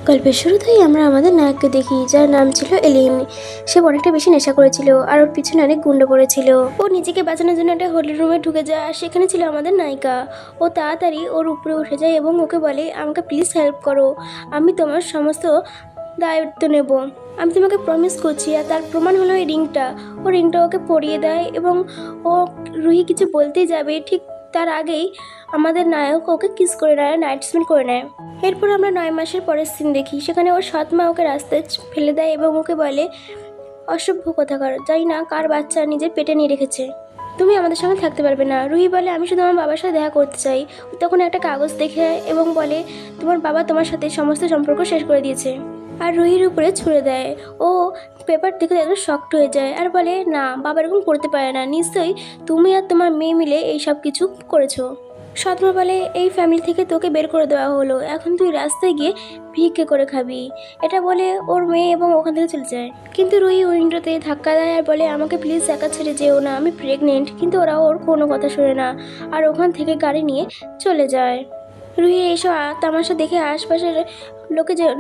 গল্পের শুরুতেই আমরা আমাদের নায়ককে দেখি, যার নাম ছিল এলিন। সে অনেকটা বেশি নেশা করেছিল আর ওর পিছনে অনেক গুন্ডা পড়েছিল। ও নিজেকে বাঁচানোর জন্য একটা হোটেল রুমে ঢুকে যায়, আর সেখানে ছিল আমাদের নায়িকা। ও তাড়াতাড়ি ওর উপরে উঠে যায় এবং ওকে বলে, আমাকে প্লিজ হেল্প করো, আমি তোমার সমস্ত দায়িত্ব নেব, আমি তোমাকে প্রমিস করছি। আর তার প্রমাণ হলো এই রিংটা। ও রিংটা ওকে পরিয়ে দেয় এবং ও রুহি কিছু বলতেই যাবে, ঠিক তার আগেই আমাদের নায়ক ওকে কিস করে নেয়, নাইট স্পেন্ড করে নেয়। এরপর আমরা 9 মাসের পরের সিন দেখি। সেখানে ওর সৎ মা ওকে রাস্তায় ফেলে দেয় এবং ওকে বলে, অসভ্য কোথাকার, জানি না কার বাচ্চা নিজের পেটে নিয়ে রেখেছে, তুমি আমাদের সঙ্গে থাকতে পারবে না। রুহি বলে, আমি শুধু আমার বাবার সাথে দেখা করতে চাই। তখন একটা কাগজ দেখে এবং বলে, তোমার বাবা তোমার সাথে সমস্ত সম্পর্ক শেষ করে দিয়েছে। আর রুহির উপরে ছুঁড়ে দেয়। ও পেপার দেখে একদম শক্ট হয়ে যায় আর বলে, না, বাবা এরকম করতে পারে না, নিশ্চয়ই তুমি আর তোমার মেয়ে মিলে এই সব কিছু করেছো। সৎমা বলে, এই ফ্যামিলি থেকে তোকে বের করে দেওয়া হলো, এখন তুই রাস্তায় গিয়ে ভিক্ষে করে খাবি। এটা বলে ওর মেয়ে এবং ওখান থেকে চলে যায়। কিন্তু রুহি উইন্ডোতে ধাক্কা দেয় আর বলে, আমাকে প্লিজ একা ছেড়ে যেও না, আমি প্রেগনেন্ট। কিন্তু ওরা ওর কোনো কথা শোনে না আর ওখান থেকে গাড়ি নিয়ে চলে যায়। রুহি এইসব তামাশা দেখে আশপাশের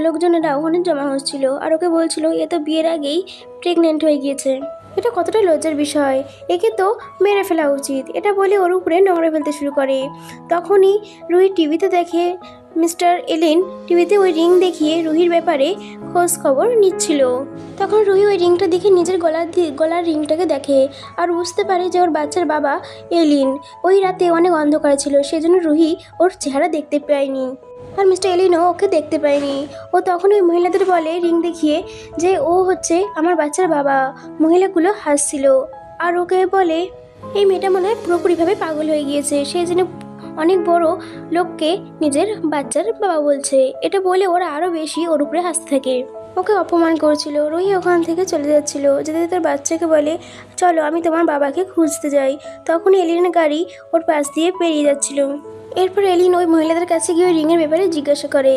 লোকজনেরা ওখানে জমা হচ্ছিল আর ওকে বলছিল, এ তো বিয়ের আগেই প্রেগনেন্ট হয়ে গিয়েছে, এটা কতটা লজ্জার বিষয়, একে তো মেরে ফেলা উচিত। এটা বলে ওর উপরে নোংরা ফেলতে শুরু করে। তখনই রুহি টিভিতে দেখে মিস্টার এলিন টিভিতে ওই রিং দেখিয়ে রুহির ব্যাপারে খোঁজ খবর নিচ্ছিল। তখন রুহি ওই রিংটা দেখে নিজের গলার রিংটাকে দেখে আর বুঝতে পারে যে ওর বাচ্চার বাবা এলিন। ওই রাতে অনেক অন্ধকার ছিল, সেই জন্য রুহি ওর চেহারা দেখতে পায়নি আর মিস্টার এলিনও ওকে দেখতে পায়নি। ও তখন ওই মহিলাদের বলে রিং দেখিয়ে যে ও হচ্ছে আমার বাচ্চার বাবা। মহিলাগুলো হাসছিল আর ওকে বলে, এই মেয়েটা মনে হয় পুরোপুরিভাবে পাগল হয়ে গিয়েছে, সেই জন্য অনেক বড় লোককে নিজের বাচ্চার বাবা বলছে। এটা বলে ওরা আরও বেশি ওর উপরে হাসতে থাকে, ওকে অপমান করছিল। রুহি ওখান থেকে চলে যাচ্ছিল, যেতে তার বাচ্চাকে বলে, চলো আমি তোমার বাবাকে খুঁজতে যাই। তখন এলিনের গাড়ি ওর পাশ দিয়ে পেরিয়ে যাচ্ছিল। এরপর এলিন ওই মহিলাদের কাছে গিয়ে রিংয়ের ব্যাপারে জিজ্ঞাসা করে।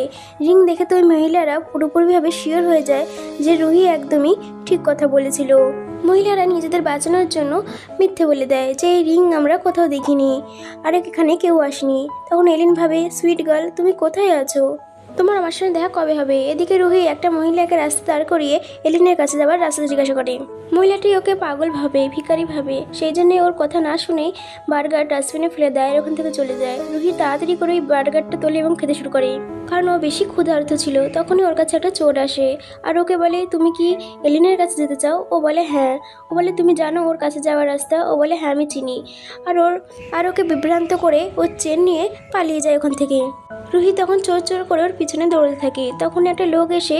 রিং দেখে তো ওই মহিলারা পুরোপুরিভাবে শিওর হয়ে যায় যে রুহি একদমই ঠিক কথা বলেছিল। মহিলারা নিজেদের বাঁচানোর জন্য মিথ্যে বলে দেয় যে এই রিং আমরা কোথাও দেখিনি আর এখানে কেউ আসেনি। তখন এলিন ভাবে, সুইট গার্ল, তুমি কোথায় আছো, তোমার আমার সঙ্গে দেখা কবে হবে। এদিকে রুহি একটা মহিলাকে রাস্তা দাঁড় করিয়ে এলিনের কাছে যাবার রাস্তা জিজ্ঞাসা করে। মহিলাটি ওকে পাগল ভাবে, ভিখারি ভাবে, সেই জন্যে ওর কথা না শুনেই বার্গার ডাস্টবিনে ফেলে দেয় আর ওখান থেকে চলে যায়। রুহি তাড়াতাড়ি করে ওই বার্গারটা তোলে এবং খেতে শুরু করে, কারণ ও বেশি ক্ষুধার্ত ছিল। তখনই ওর কাছে একটা চোর আসে আর ওকে বলে, তুমি কি এলিনের কাছে যেতে চাও? ও বলে হ্যাঁ। ও বলে, তুমি জানো ওর কাছে যাওয়ার রাস্তা? ও বলে, হ্যাঁ আমি চিনি। আর ওকে বিভ্রান্ত করে ও চেন নিয়ে পালিয়ে যায় ওখান থেকে। রুহি তখন চোর চোর করে ওর পিছনে দৌড়তে থাকে। তখন একটা লোক এসে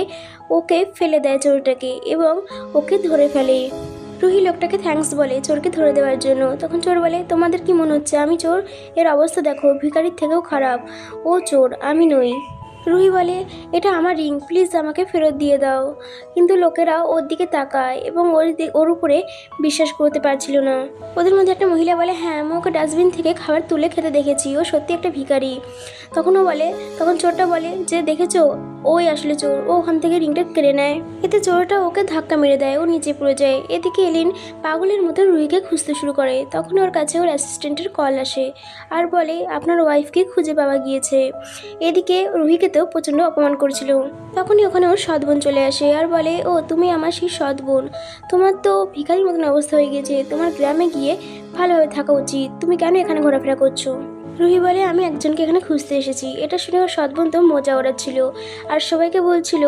ওকে ফেলে দেয় চোরটাকে এবং ওকে ধরে ফেলে। রুহি লোকটাকে থ্যাঙ্কস বলে চোরকে ধরে দেওয়ার জন্য। তখন চোর বলে, তোমাদের কি মনে হচ্ছে আমি চোর? এর অবস্থা দেখো, ভিখারির থেকেও খারাপ। ও চোর, আমি নই। রুহি বলে, এটা আমার রিং, প্লিজ আমাকে ফেরত দিয়ে দাও। কিন্তু লোকেরা ওর দিকে তাকায় এবং ওর উপরে বিশ্বাস করতে পারছিল না। ওদের মধ্যে একটা মহিলা বলে, হ্যাঁ আমি ওকে ডাস্টবিন থেকে খাবার তুলে খেতে দেখেছি, ও সত্যি একটা ভিখারি। তখন চোরটা বলে যে, দেখেছো, ওই আসলে চোর, ও ওখান থেকে রিংটা কেড়ে নেয়। এতে চোরটা ওকে ধাক্কা মেরে দেয়, ও নিচে পড়ে যায়। এদিকে এলিন পাগলের মতো রুহিকে খুঁজতে শুরু করে। তখন ওর কাছে ওর অ্যাসিস্ট্যান্টের কল আসে আর বলে, আপনার ওয়াইফকে খুঁজে পাওয়া গিয়েছে। এদিকে রুহিকে তো প্রচণ্ড অপমান করছিল। তখনই ওখানে ওর সৎ বোন চলে আসে আর বলে, ও তুমি আমার সেই সৎ বোন, তোমার তো ভিখারির মতন অবস্থা হয়ে গেছে, তোমার গ্রামে গিয়ে ভালোভাবে থাকা উচিত, তুমি কেন এখানে ঘোরাফেরা করছো? রুহি বলে, আমি একজনকে এখানে খুঁজতে এসেছি। এটা শুনে ওর সৎ বোন তো মজা ওড়াচ্ছিল আর সবাইকে বলছিল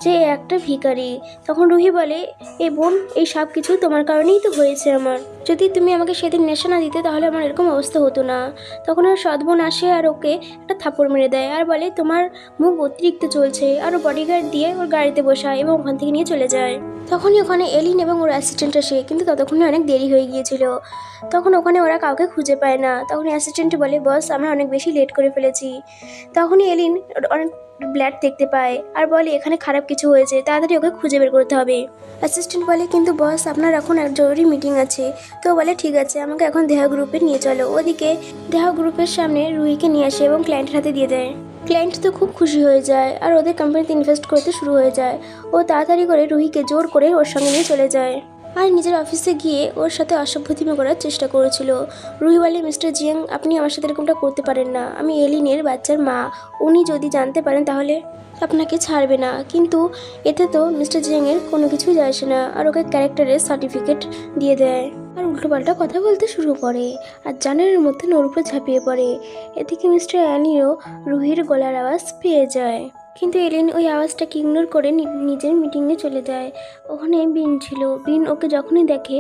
যে একটা ভিখারি। তখন রুহি বলে, এই বোন, এই সব কিছু তোমার কারণেই তো হয়েছে আমার, যদি তুমি আমাকে সেদিন নেশা না দিতে তাহলে আমার এরকম অবস্থা হতো না। তখন ওর সৎ বোন আসে আর ওকে একটা থাপ্পড় মেরে দেয় আর বলে, তোমার মুখ অতিরিক্ত চলছে, আর ও বডিগার্ড দিয়ে ওর গাড়িতে বসায় এবং ওখান থেকে নিয়ে চলে যায়। তখনই ওখানে এলিন এবং ওর অ্যাসিস্ট্যান্ট আসে, কিন্তু ততক্ষণে অনেক দেরি হয়ে গিয়েছিল। তখন ওখানে ওরা কাউকে খুঁজে পায় না। তখন অ্যাসিস্ট্যান্ট বলে, বস আমরা অনেক বেশি লেট করে ফেলেছি। তখনই এলিন অনেক ব্লাড দেখতে পায় আর বলে, এখানে খারাপ কিছু হয়েছে, তাড়াতাড়ি ওকে খুঁজে বের করতে হবে। অ্যাসিস্ট্যান্ট বলে, কিন্তু বস আপনার এখন এক জরুরি মিটিং আছে। তো বলে, ঠিক আছে, আমাকে এখন দেহা গ্রুপে নিয়ে চলো। ওদিকে দেহা গ্রুপের সামনে রুহিকে নিয়ে আসে এবং ক্লায়েন্টের হাতে দিয়ে দেয়। ক্লায়েন্ট তো খুব খুশি হয়ে যায় আর ওদের কোম্পানিতে ইনভেস্ট করতে শুরু হয়ে যায়। ও তাড়াতাড়ি করে রুহিকে জোর করে ওর সঙ্গে নিয়ে চলে যায়। আর নিজের অফিসে গিয়ে ওর সাথে অসভ্যতিমি করার চেষ্টা করেছিল। রুহি বলে, মিস্টার জিয়াং, আপনি আমার সাথে এরকমটা করতে পারেন না, আমি এলিনের বাচ্চার মা, উনি যদি জানতে পারেন তাহলে আপনাকে ছাড়বে না। কিন্তু এতে তো মিস্টার জিয়াংয়ের কোনো কিছুই যায় আসে না, আর ওকে ক্যারেক্টারের সার্টিফিকেট দিয়ে দেয় আর উল্টোপাল্টা কথা বলতে শুরু করে আর জানালার মধ্যে ওর উপর ঝাঁপিয়ে পড়ে। এদিকে মিস্টার অ্যানিও রুহির গলার আওয়াজ পেয়ে যায়, কিন্তু এলিন ওই আওয়াজটাকে ইগনোর করে নিজের মিটিংয়ে চলে যায়। ওখানে বিন ছিল। বিন ওকে যখনই দেখে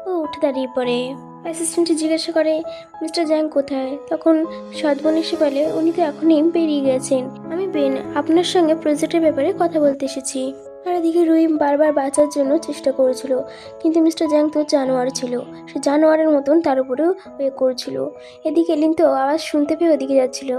ও উঠে দাঁড়িয়ে পড়ে। অ্যাসিস্ট্যান্টে জিজ্ঞাসা করে, মিস্টার জ্যাং কোথায়? তখন সৎবোন এসে বলে, উনি তো এখনই বেরিয়ে গেছেন। আমি বেন, আপনার সঙ্গে প্রজেক্টের ব্যাপারে কথা বলতে এসেছি। আর এদিকে রুই বারবার বাঁচার জন্য চেষ্টা করেছিল, কিন্তু মিস্টার জ্যাং তো জানোয়ার ছিল, সে জানোয়ারের মতন তার উপরেও করছিল। এদিকে এলিন তো আওয়াজ শুনতে পেয়ে ওদিকে যাচ্ছিল,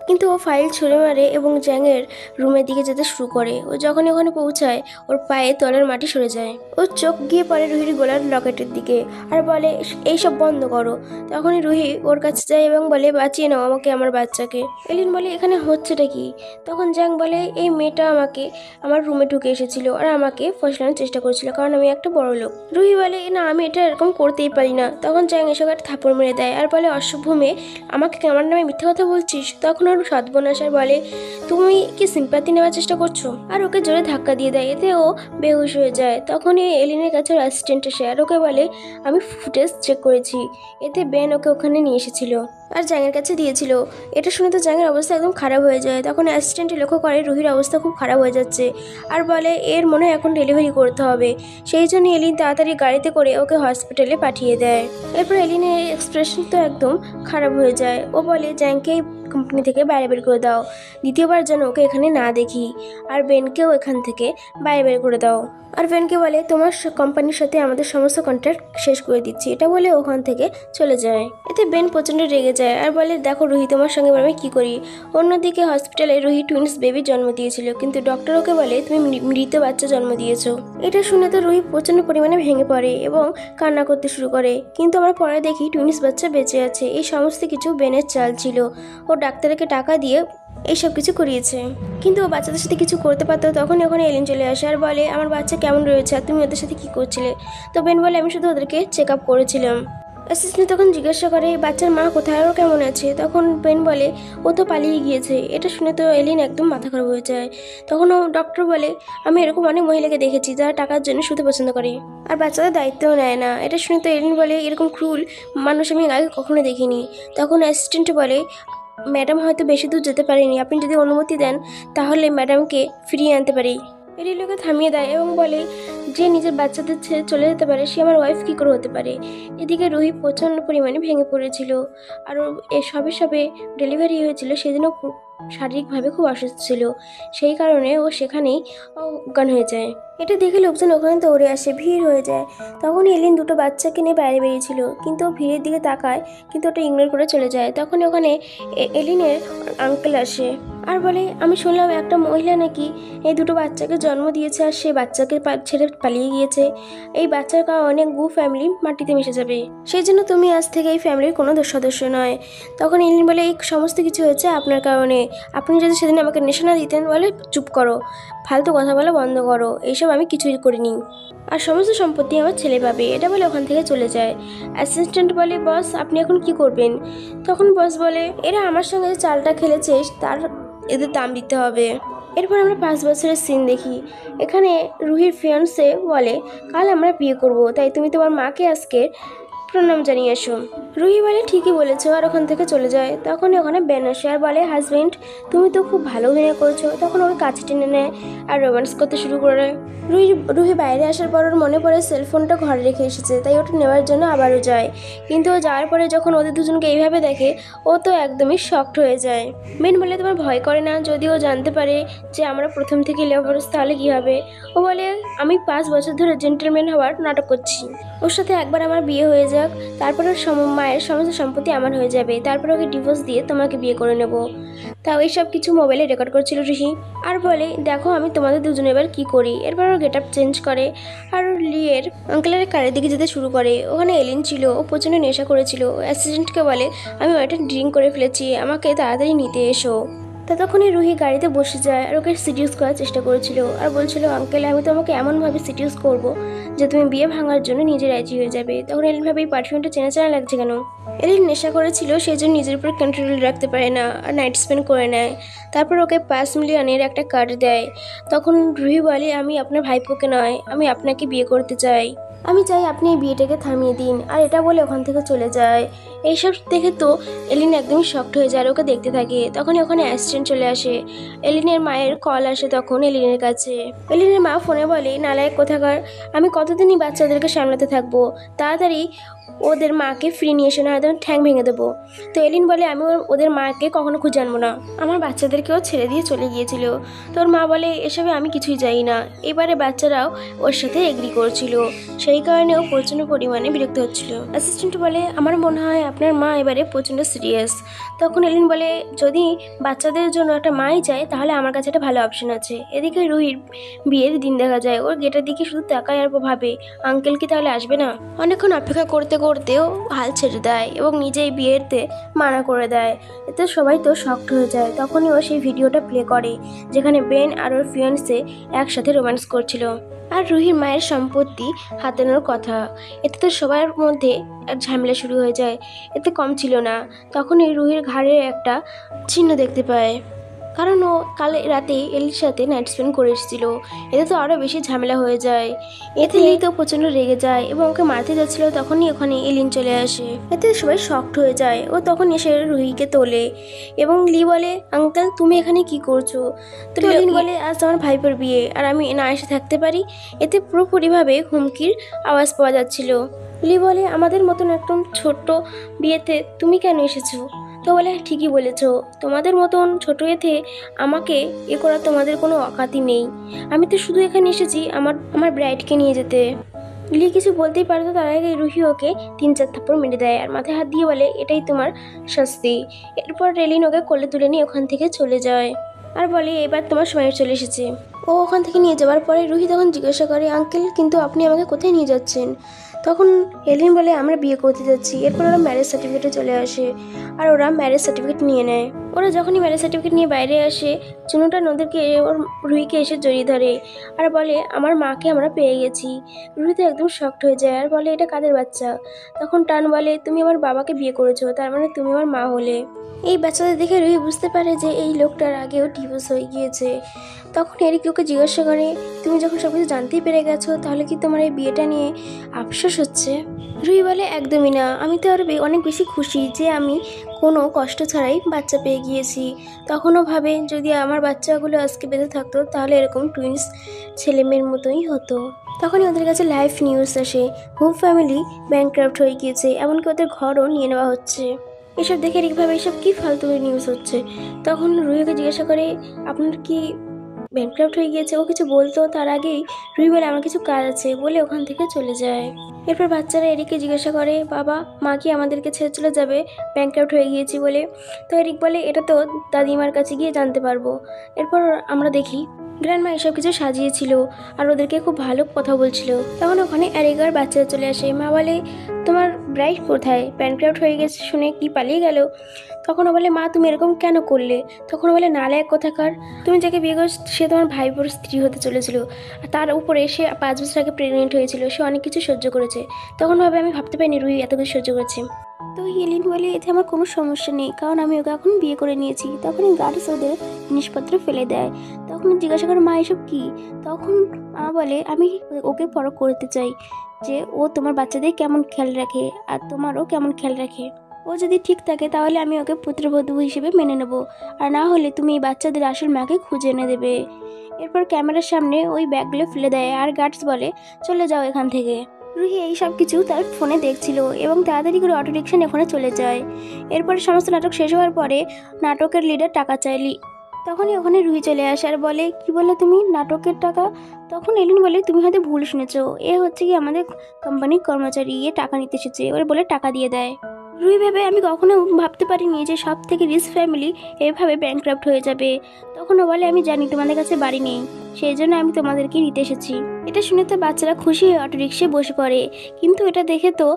কিন্তু ও ফাইল ছুঁড়ে মারে এবং জ্যাংয়ের রুমের দিকে যেতে শুরু করে। ও যখন ওখানে পৌঁছায় ওর পায়ে তলার মাটি সরে যায়। ওর চোখ গিয়ে পড়ে রুহির গলার লকেটের দিকে আর বলে, এইসব বন্ধ করো। তখনই রুহি ওর কাছে যায় এবং বলে, বাঁচিয়ে নাও আমাকে, আমার বাচ্চাকে। এলিন বলে, এখানে হচ্ছেটা কি? তখন জ্যাং বলে, এই মেয়েটা আমাকে আমার রুমে ঢুকে এসেছিল আর আমাকে ফসলানোর চেষ্টা করেছিল, কারণ আমি একটা বড় লোক। রুহি বলে, না, আমি এটা এরকম করতেই পারি না। তখন জ্যাং এসব একটা থাপ্পড় মেরে দেয় আর বলে, অসভ্য মেয়ে, আমাকে আমার নামে মিথ্যা কথা বলছিস? তখন ওর সৎবোন আসার বলে, তুমি কি সিম্পাতি নেওয়ার চেষ্টা করছো? আর ওকে জোরে ধাক্কা দিয়ে দেয়, এতে ও বেহুশ হয়ে যায়। তখনই এলিনের কাছে ওর অ্যাসিস্ট্যান্ট এসে আর ওকে বলে, আমি ফুটেজ চেক করেছি, এতে বেন ওকে ওখানে নিয়ে এসেছিল আর জ্যাংয়ের কাছে দিয়েছিল। এটা শুনে তো জ্যাংয়ের অবস্থা একদম খারাপ হয়ে যায়। তখন অ্যাসিস্ট্যান্টে লক্ষ্য করে রুহির অবস্থা খুব খারাপ হয়ে যাচ্ছে আর বলে, এর মনে হয় এখন ডেলিভারি করতে হবে। সেই জন্য এলিন তাড়াতাড়ি গাড়িতে করে ওকে হসপিটালে পাঠিয়ে দেয়। এরপর এলিনের এক্সপ্রেশন তো একদম খারাপ হয়ে যায়। ও বলে, জ্যাংকে কোম্পানি থেকে বাইরে বের করে দাও, দ্বিতীয়বার যেন ওকে এখানে না দেখি। আর বেনকেও এখান থেকে বাইরে বের করে দাও। আর বেনকে বলে, তোমার কোম্পানির সাথে আমাদের সমস্ত কন্ট্রাক্ট শেষ করে দিচ্ছি। এটা বলে ওখান থেকে চলে যায়। এতে বেন প্রচণ্ড রেগে যায় আর বলে, দেখো রুহি, তোমার সঙ্গে আমি কি করি। অন্যদিকে হসপিটালে রুহি টুইন্স বেবির জন্ম দিয়েছিল, কিন্তু ডক্টর ওকে বলে, তুমি মৃত বাচ্চা জন্ম দিয়েছো। এটা শুনে তো রুহি প্রচণ্ড পরিমাণে ভেঙে পড়ে এবং কান্না করতে শুরু করে। কিন্তু আমরা পরে দেখি টুইন্স বাচ্চা বেঁচে আছে। এই সমস্ত কিছু বেনের চাল ছিল। ও ডাক্তারকে টাকা দিয়ে এইসব কিছু করিয়েছে, কিন্তু ও বাচ্চাদের সাথে কিছু করতে পারতো। তখন ওখানে এলিন চলে আসে আর বলে, আমার বাচ্চা কেমন রয়েছে আর তুমি ওদের সাথে কি করছিলে? তো বেন বলে, আমি শুধু ওদেরকে চেক আপ করেছিলাম। অ্যাসিস্ট্যান্ট তখন জিজ্ঞাসা করে, বাচ্চার মা কোথায়, ও কেমন আছে? তখন বেন বলে, ও তো পালিয়ে গিয়েছে। এটা শুনে তো এলিন একদম মাথা খারাপ হয়ে যায়। তখন ও ডক্টর বলে, আমি এরকম অনেক মহিলাকে দেখেছি যারা টাকার জন্য শুতে পছন্দ করে আর বাচ্চাদের দায়িত্বও নেয় না। এটা শুনে তো এলিন বলে, এরকম ক্রুল মানুষ আমি আগে কখনো দেখিনি। তখন অ্যাসিস্ট্যান্ট বলে, ম্যাডাম হয়তো বেশি দূর যেতে পারেনি, আপনি যদি অনুমতি দেন তাহলে ম্যাডামকে ফিরিয়ে আনতে পারি। এলি লোকে থামিয়ে দেয় এবং বলে, যে নিজের বাচ্চাদের ছেড়ে চলে যেতে পারে সে আমার ওয়াইফ কী করে হতে পারে? এদিকে রুহি প্রচণ্ড পরিমাণে ভেঙে পড়েছিল আর সবে ডেলিভারি হয়েছিল, সেদিনও শারীরিকভাবে খুব অসুস্থ ছিল। সেই কারণে ও সেখানেই অজ্ঞান হয়ে যায়। এটা দেখে লোকজন ওখানে দৌড়ে আসে, ভিড় হয়ে যায়। তখন এলিন দুটো বাচ্চাকে নিয়ে বাইরে বেরিয়েছিল, কিন্তু ও ভিড়ের দিকে তাকায়, কিন্তু ওটা ইগনোর করে চলে যায়। তখন ওখানে এলিনের আঙ্কেল আসে আর বলে, আমি শুনলাম একটা মহিলা নাকি এই দুটো বাচ্চাকে জন্ম দিয়েছে আর সে বাচ্চাকে ছেড়ে পালিয়ে গিয়েছে। এই বাচ্চার কারণে গু ফ্যামিলি মাটিতে মিশে যাবে, সেই জন্য তুমি আজ থেকে এই ফ্যামিলির কোনো সদস্য নয়। তখন এলিন বলে, এই সমস্ত কিছু হয়েছে আপনার কারণে। আপনি যদি সেদিন আমাকে নেশা না দিতেন, বলে চুপ করো, ফালতু কথা বলা বন্ধ করো, এইসব আমি কিছুই করিনি আর সমস্ত সম্পত্তি আমার ছেলে পাবে। এটা বলে ওখান থেকে চলে যায়। অ্যাসিস্ট্যান্ট বলে, বস আপনি এখন কি করবেন? তখন বস বলে, এরা আমার সঙ্গে যে চালটা খেলেছে তার এদের দাম দিতে হবে। এরপর আমরা 5 বছরের সিন দেখি। এখানে রুহির ফিয়ান্সে বলে, কাল আমরা বিয়ে করব, তাই তুমি তোমার মাকে আজকে প্রণাম জানিয়ে এসো। রুহি বলে, ঠিকই বলেছো, আর ওখান থেকে চলে যায়। তখন ওখানে বেন আসে আর বলে, হাজবেন্ড তুমি তো খুব ভালো অভিনয় করেছো। তখন ওকে কাছে টেনে নেয় আর রোম্যান্স করতে শুরু করে। রুহি বাইরে আসার পর ওর মনে পড়ে সেলফোনটা ঘরে রেখে এসেছে, তাই ওটা নেওয়ার জন্য আবারও যায়। কিন্তু ও যাওয়ার পরে যখন ওদের দুজনকে এইভাবে দেখে, ও তো একদমই শকড হয়ে যায়। মেন বলে, তোমার ভয় করে না যদি ও জানতে পারে যে আমরা প্রথম থেকে লাভার্স, তাহলে কী হবে? ও বলে, আমি 5 বছর ধরে জেন্টলম্যান হওয়ার নাটক করছি, ওর সাথে একবার আমার বিয়ে হয়ে যাক, তারপর ওর মায়ের সমস্ত সম্পত্তি আমার হয়ে যাবে, তারপর ওকে ডিভোর্স দিয়ে তোমাকে বিয়ে করে নেব। তাও এইসব কিছু মোবাইলে রেকর্ড করছিল ঋষি আর বলে, দেখো আমি তোমাদের দুজনে এবার কী করি। এরপর ওর গেট আপ চেঞ্জ করে আর লিয়ের আঙ্কেলের কারের দিকে যেতে শুরু করে। ওখানে এলিন ছিল, ও প্রচণ্ড নেশা করেছিল। অ্যাসিস্ট্যান্টকে বলে, আমি ওটা ড্রিঙ্ক করে ফেলেছি, আমাকে তাড়াতাড়ি নিতে এসো। ততক্ষণে রুহি গাড়িতে বসে যায় আর ওকে সিডিউস করার চেষ্টা করেছিল আর বলছিল, আঙ্কেল আমি তোমাকে এমনভাবে সিডিউস করব যে তুমি বিয়ে ভাঙার জন্য নিজে রাজি হয়ে যাবে। তখন এলিন ভাবে এই পারফিউমটা চেনা চেনা লাগছে কেন। এলিন নেশা করেছিল, সেই জন্য নিজের উপর কন্ট্রোল রাখতে পারে না আর নাইট স্পেন্ড করে নেয়। তারপর ওকে 5 মিলিয়নের একটা কার্ড দেয়। তখন রুহি বলে, আমি আপনার ভাইপোকে নয়, আমি আপনাকে বিয়ে করতে চাই, আমি চাই আপনি এই বিয়েটাকে থামিয়ে দিন। আর এটা বলে ওখান থেকে চলে যায়। এইসব দেখে তো এলিন একদমই শকড হয়ে যায়, ওকে দেখতে থাকে। তখনই ওখানে অ্যাসিস্ট্যান্ট চলে আসে। এলিনের মায়ের কল আসে তখন এলিনের কাছে। এলিনের মা ফোনে বলে, নালায়ক কোথাকার, আমি কতদিনই বাচ্চাদেরকে সামলাতে থাকবো, তাড়াতাড়ি ওদের মাকে ফ্রি নিয়ে এসে না একদম ঠ্যাং ভেঙে দেবো। তো এলিন বলে, আমি ওদের মাকে কখনো খুঁজে আনবো না, আমার বাচ্চাদেরকেও ছেড়ে দিয়ে চলে গিয়েছিল। তোর মা বলে, এসবে আমি কিছুই জানি না। এবারে বাচ্চারাও ওর সাথে এগ্রি করছিল, সেই কারণে ও প্রচণ্ড পরিমাণে বিরক্ত হচ্ছিল। অ্যাসিস্ট্যান্ট বলে, আমার মনে হয় আপনার মা এবারে প্রচণ্ড সিরিয়াস। তখন এলিন বলে, যদি বাচ্চাদের জন্য একটা মাই চায় তাহলে আমার কাছে একটা ভালো অপশন আছে। এদিকে রুহির বিয়ের দিন দেখা যায়, ওর গেটের দিকে শুধু তাকায় আর ভাবে, আঙ্কেল কি তাহলে আসবে না। অনেকক্ষণ অপেক্ষা করতে করতেও হাল ছেড়ে দেয় এবং নিজেই বিয়েতে মানা করে দেয়। এতে সবাই তো শকড হয়ে যায়। তখনই ও সেই ভিডিওটা প্লে করে যেখানে বেন আর ওর ফিয়ান্সে একসাথে রোম্যান্স করছিল আর রুহির মায়ের সম্পত্তি হাতানোর কথা। এতে তো সবার মধ্যে এক ঝামেলা শুরু হয়ে যায়। এতে কম ছিল না, তখনই রুহির ঘাড়ে একটা চিহ্ন দেখতে পায়, কারণ ও কাল রাতে এলির সাথে নাইট স্পেন্ড করে এসেছিল। এতে তো আরও বেশি ঝামেলা হয়ে যায়। এতে লি তো প্রচণ্ড রেগে যায় এবং ওকে মারতে যাচ্ছিল, তখনই ওখানে এলিন চলে আসে। এতে সবাই শকড হয়ে যায়। ও তখন এসে রুহিকে তোলে এবং লি বলে, আঙ্কেল তুমি এখানে কি করছো। তো এলিন বলে, আজ আমার ভাইপোর বিয়ে আর আমি না এসে থাকতে পারি। এতে পুরোপুরিভাবে হুমকির আওয়াজ পাওয়া যাচ্ছিল। লি বলে, আমাদের মতন একদম ছোট্ট বিয়েতে তুমি কেন এসেছো। তো বলে, ঠিকই বলেছো, তোমাদের মতন ছোটো এতে আমাকে করার তোমাদের কোনো অকাতি নেই। আমি তো শুধু এখানে এসেছি আমার ব্রাইডকে নিয়ে যেতে। লি কিছু বলতেই পারতো, তার আগে রুহি ওকে 3-4 থাপ্পড় মেরে দেয় আর মাথায় হাত দিয়ে বলে, এটাই তোমার শাস্তি। এরপর রেলিন ওকে কোলে তুলে নিয়ে ওখান থেকে চলে যায় আর বলে, এবার তোমার সময় চলে এসেছে। ও ওখান থেকে নিয়ে যাওয়ার পরে রুহি তখন জিজ্ঞাসা করে, আঙ্কেল কিন্তু আপনি আমাকে কোথায় নিয়ে যাচ্ছেন। তখন এলিন বলে, আমরা বিয়ে করতে যাচ্ছি। এরপর ওরা ম্যারেজ সার্টিফিকেটে চলে আসে আর ওরা ম্যারেজ সার্টিফিকেট নিয়ে নেয়। ওরা যখনই ম্যারেজ সার্টিফিকেট নিয়ে বাইরে আসে, চুনুটা নদীকে ওর রুহিকে এসে জড়িয়ে ধরে আর বলে, আমার মাকে আমরা পেয়ে গেছি। রুহি তো একদম শকড হয়ে যায় আর বলে, এটা কাদের বাচ্চা। তখন টান বলে, তুমি আমার বাবাকে বিয়ে করেছো, তার মানে তুমি আমার মা হলে। এই বাচ্চাদের দেখে রুহি বুঝতে পারে যে এই লোকটার আগেও ডিভোর্স হয়ে গিয়েছে। তখন এরিক ওকে জিজ্ঞাসা করে, তুমি যখন সব কিছু জানতেই পেরে গেছো, তাহলে কি তোমার এই বিয়েটা নিয়ে আফসোস হচ্ছে। রুহি বলে, একদমই না, আমি তো আরও অনেক বেশি খুশি যে আমি কোনো কষ্ট ছাড়াই বাচ্চা পেয়ে গিয়েছি। তখনও ভাবে, যদি আমার বাচ্চাগুলো আজকে বেঁচে থাকতো তাহলে এরকম টুইন্স ছেলে মেয়ের মতোই হতো। তখনই ওদের কাছে লাইভ নিউজ আসে, হুপ ফ্যামিলি ব্যাংকরাপ্ট হয়ে গিয়েছে, এমনকি ওদের ঘরও নিয়ে নেওয়া হচ্ছে। এসব দেখে এরিকভাবে এসব কী ফালতু নিউজ হচ্ছে। তখন রুহিকে জিজ্ঞাসা করে, আপনার কি ব্যাংকরাপ্ট হয়ে গিয়েছে। ও কিছু বলতো তার আগেই রুহি বলে, আমার কিছু কাজ আছে বলে ওখান থেকে চলে যায়। এরপর বাচ্চারা এরিককে জিজ্ঞাসা করে, বাবা মা কি আমাদেরকে ছেড়ে চলে যাবে ব্যাংকরাপ্ট হয়ে গিয়েছি বলে। তো এরিক বলে, এটা তো দাদিমার কাছে গিয়ে জানতে পারবো। এরপর আমরা দেখি গ্র্যান্ডমা এসব কিছু সাজিয়েছিল আর ওদেরকে খুব ভালো কথা বলছিল। তখন ওখানে এরিকার বাচ্চারা চলে আসে। মা বলে, তোমার ব্রাইড কোথায়, ব্যাংকরাপ্ট হয়ে গেছে শুনে কি পালিয়ে গেল। তখন ও বলে, মা তুমি এরকম কেন করলে। তখন বলে, নালায়ক কোথাকার, তুমি যাকে বিয়ে করছো সে তোমার ভাইবোর স্ত্রী হতে চলেছিল আর তার উপরে সে 5 বছর আগে প্রেগনেন্ট হয়েছিল, সে অনেক কিছু সহ্য করেছে। তখন ভাবে, আমি ভাবতে পারিনি রুহি এত কিছু সহ্য করেছে। তো এলিন বলে, এতে আমার কোনো সমস্যা নেই, কারণ আমি ওকে এখন বিয়ে করে নিয়েছি। তখনই গার্ডস ওদের জিনিসপত্র ফেলে দেয়। তখন জিজ্ঞাসা করে, মা এসব কী। তখন মা বলে, আমি ওকে পরখ করতে চাই যে ও তোমার বাচ্চাদের কেমন খেয়াল রাখে আর তোমারও কেমন খেয়াল রাখে। ও যদি ঠিক থাকে তাহলে আমি ওকে পুত্রবধূ হিসেবে মেনে নেব, আর না হলে তুমি এই বাচ্চাদের আসল মাকে খুঁজে এনে দেবে। এরপর ক্যামেরার সামনে ওই ব্যাগগুলো ফেলে দেয় আর গার্ডস বলে, চলে যাও এখান থেকে। রুহি এই সব কিছু তার ফোনে দেখছিল এবং তাড়াতাড়ি করে অটো রিকশা ওখানে চলে যায়। এরপরে সমস্ত নাটক শেষ হওয়ার পরে নাটকের লিডার টাকা চাইলি। তখনই ওখানে রুহি চলে আসে আর বলে, কি বললে তুমি, নাটকের টাকা। তখন এলিন বলে, তুমি হয়তো ভুল শুনেছ, এ হচ্ছে কি আমাদের কোম্পানির কর্মচারী, এ টাকা নিতে এসেছে। ওর বলে টাকা দিয়ে দেয়। রুহি ভেবে, আমি কখনো ভাবতে পারিনি যে সব থেকে রিচ ফ্যামিলি এভাবে ব্যাংকরাপ্ট হয়ে যাবে। তখন ও বলে, আমি জানি তোমাদের কাছে বাড়ি নেই, সেই জন্য আমি তোমাদেরকে নিতে এসেছি। এটা শুনে তো বাচ্চারা খুশি হয়ে অটোরিক্সায় বসে পড়ে, কিন্তু এটা দেখে তো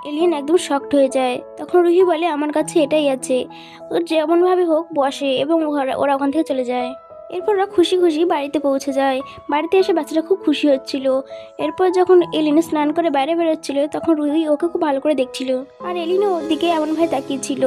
এলিয়েন একদম শকড হয়ে যায়। তখন রুহি বলে আমার কাছে এটাই আছে। ওর যেমনভাবে হোক বসে এবং ওরা ওখান থেকে চলে যায়। এরপর ওরা খুশি খুশি বাড়িতে পৌঁছে যায়। বাড়িতে এসে বাচ্চারা খুব খুশি হচ্ছিল। এরপর যখন এলিন স্নান করে বাইরে বেরোচ্ছিল তখন রুহি ওকে খুব ভালো করে দেখছিল, আর এলিনও ওর দিকে এমনভাবে তাকিয়েছিল।